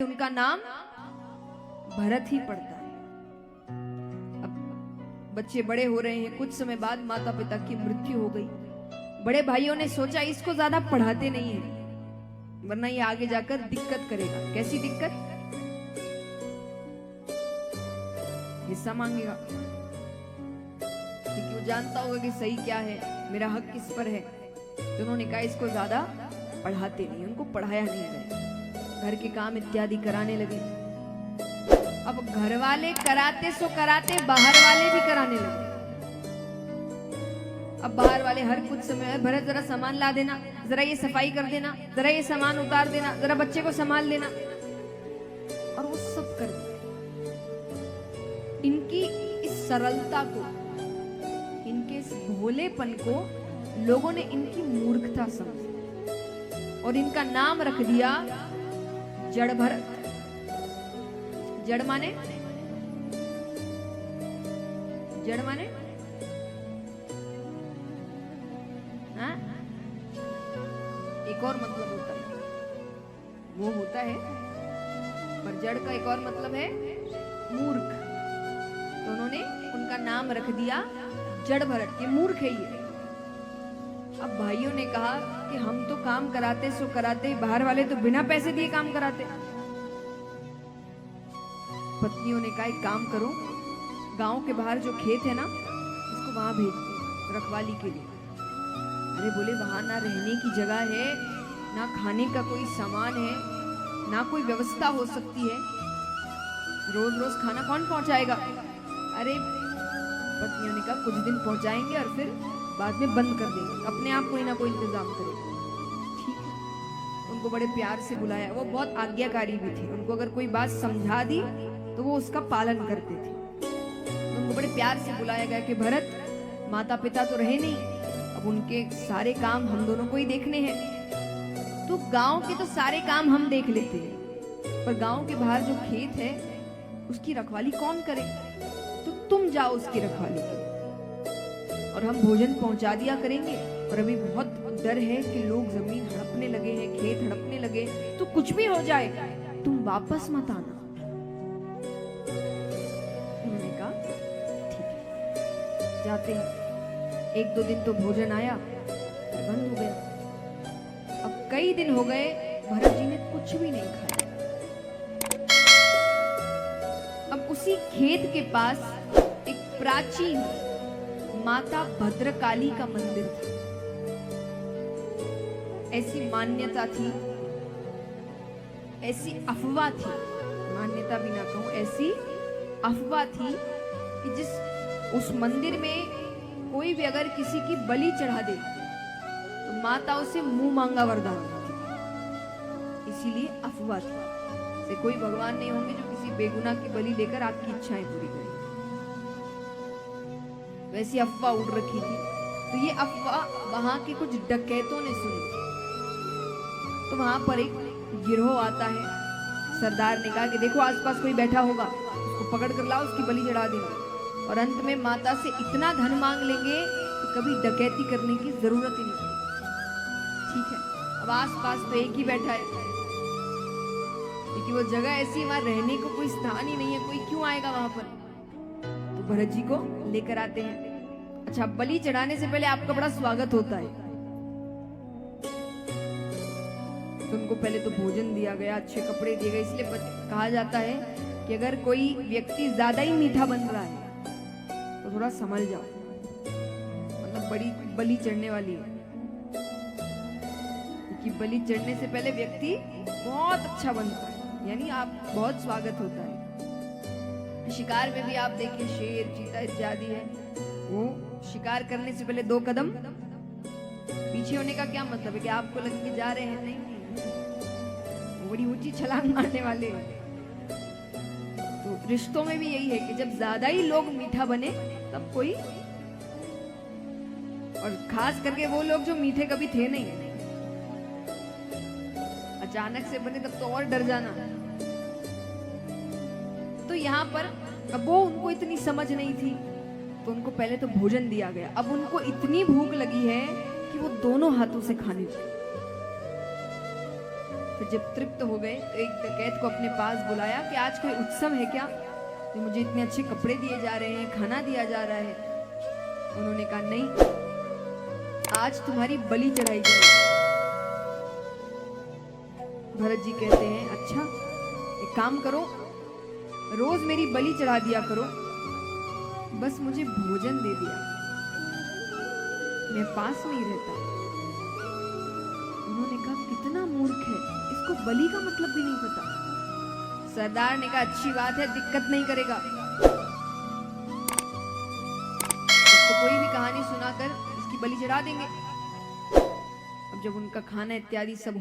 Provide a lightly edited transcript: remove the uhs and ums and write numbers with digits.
उनका नाम भरत ही पड़ता है। अब बच्चे बड़े हो रहे हैं, कुछ समय बाद माता पिता की मृत्यु हो गई। बड़े भाइयों ने सोचा इसको ज्यादा पढ़ाते नहीं है, वरना ये आगे जाकर दिक्कत करेगा। कैसी दिक्कत? हिस्सा मांगेगा, क्योंकि वो जानता होगा कि सही क्या है, मेरा हक किस पर है। तो उन्होंने कहा इसको ज्यादा पढ़ाते नहीं, उनको पढ़ाया नहीं गया। घर के काम इत्यादि कराने लगे। अब घर वाले कराते सो कराते बाहर वाले भी कराने लगे। अब बाहर वाले हर कुछ समय, भरत जरा सामान ला देना, जरा ये सफाई कर देना, जरा ये सामान उतार देना, जरा बच्चे को संभाल लेना, और वो सब कर देते। इनकी इस सरलता को, इनके इस भोलेपन को लोगों ने इनकी मूर्खता समझी और इनका नाम रख दिया जड़ भरत। जड़ माने? जड़ माने हाँ? एक और मतलब होता है, वो होता है, पर जड़ का एक और मतलब है मूर्ख। तो उन्होंने उनका नाम रख दिया जड़ भरत, ये मूर्ख है ये। अब भाइयों ने कहा कि हम तो काम कराते सो कराते, बाहर वाले तो बिना पैसे दिए काम कराते। पत्नियों ने कहा एक काम करो, गांव के बाहर जो खेत है ना, इसको वहां भेज दो रखवाली के लिए। अरे बोले वहां ना रहने की जगह है, ना खाने का कोई सामान है, ना कोई व्यवस्था हो सकती है, रोज रोज खाना कौन पहुंचाएगा? अरे पत्नियों ने कहा कुछ दिन पहुंचाएंगे और फिर बाद में बंद कर देंगे, अपने आप कोई ना कोई इंतजाम करेगा। ठीक है, उनको बड़े प्यार से बुलाया। वो बहुत आज्ञाकारी भी थे, उनको अगर कोई बात समझा दी तो वो उसका पालन करते थे। उनको बड़े प्यार से बुलाया गया कि भरत, माता पिता तो रहे नहीं, अब उनके सारे काम हम दोनों को ही देखने हैं। तो गांव के तो सारे काम हम देख लेते हैं, पर गांव के बाहर जो खेत है उसकी रखवाली कौन करे? तो तुम जाओ उसकी रखवाली करो, और हम भोजन पहुंचा दिया करेंगे। और अभी बहुत डर है कि लोग जमीन हड़पने लगे हैं, खेत हड़पने लगे, तो कुछ भी हो जाए, तुम वापस मत आना। उन्होंने कहा ठीक है, जाते हैं। एक दो दिन तो भोजन आया, फिर बंद हो गया। अब कई दिन हो गए, भरत जी ने कुछ भी नहीं खाया। अब उसी खेत के पास एक प्राचीन माता भद्रकाली का मंदिर था। ऐसी मान्यता थी, ऐसी अफवाह थी, मान्यता भी ना कहूं, ऐसी अफवाह थी कि जिस उस मंदिर में कोई भी अगर किसी की बलि चढ़ा दे तो माता उसे मुंह मांगा वरदान देती। इसीलिए अफवाह थी, से कोई भगवान नहीं होंगे जो किसी बेगुनाह की बलि लेकर आपकी इच्छाएं पूरी करें। वैसी अफवाह उड़ रखी थी। तो ये अफवाह वहां के कुछ डकैतों ने सुनी थी। तो वहां पर एक गिरोह आता है। सरदार ने कहा कि देखो आसपास कोई बैठा होगा, उसको पकड़ कर लाओ, उसकी बलि चढ़ा देंगे, और अंत में माता से इतना धन मांग लेंगे कि कभी डकैती करने की जरूरत ही नहीं पड़ेगी। ठीक है, अब आसपास तो एक ही बैठा है, क्योंकि वो जगह ऐसी, वहां रहने को कोई स्थान ही नहीं है, कोई क्यों आएगा वहां पर। तो भरत जी को लेकर आते हैं। अच्छा, बलि चढ़ाने से पहले आपका बड़ा स्वागत होता है। तो उनको पहले तो भोजन दिया गया, अच्छे कपड़े दिए गए। इसलिए कहा जाता है कि अगर कोई व्यक्ति ज्यादा ही मीठा बन रहा है तो थोड़ा संभल जाओ, मतलब बड़ी बलि चढ़ने वाली है। क्योंकि बलि चढ़ने से पहले व्यक्ति बहुत अच्छा बनता है, यानी आप बहुत स्वागत होता है। शिकार में भी आप देखिए, शेर, चीता इत्यादि है, वो शिकार करने से पहले 2 कदम पीछे होने का क्या मतलब है कि आपको लग के जा रहे हैं? नहीं, वो बड़ी ऊंची छलांग मारने वाले हैं। तो रिश्तों में भी यही है कि जब ज्यादा ही लोग मीठा बने तब कोई, और खास करके वो लोग जो मीठे कभी थे नहीं, अचानक से बने तब तो और डर जाना। तो यहाँ पर अब वो, उनको इतनी समझ नहीं थी, तो उनको पहले तो भोजन दिया गया। अब उनको इतनी भूख लगी है कि वो दोनों हाथों से खाने लगे। फिर जब तृप्त हो गए तो एक डकैत को अपने पास बुलाया कि आज कोई उत्सव है क्या, तो मुझे इतने अच्छे कपड़े दिए जा रहे हैं, खाना दिया जा रहा है। उन्होंने कहा नहीं, आज तुम्हारी बलि चढ़ाई जाएगी। भरत जी कहते हैं अच्छा एक काम करो, रोज मेरी बलि चढ़ा दिया करो, बस मुझे भोजन दे दिया, मैं पास में ही रहता। उन्होंने कहा कितना मूर्ख है, इसको बलि का मतलब भी नहीं पता। सरदार ने कहा अच्छी बात है, दिक्कत नहीं करेगा, इसको कोई भी कहानी सुनाकर इसकी बलि चढ़ा देंगे। अब जब उनका खाना इत्यादि सब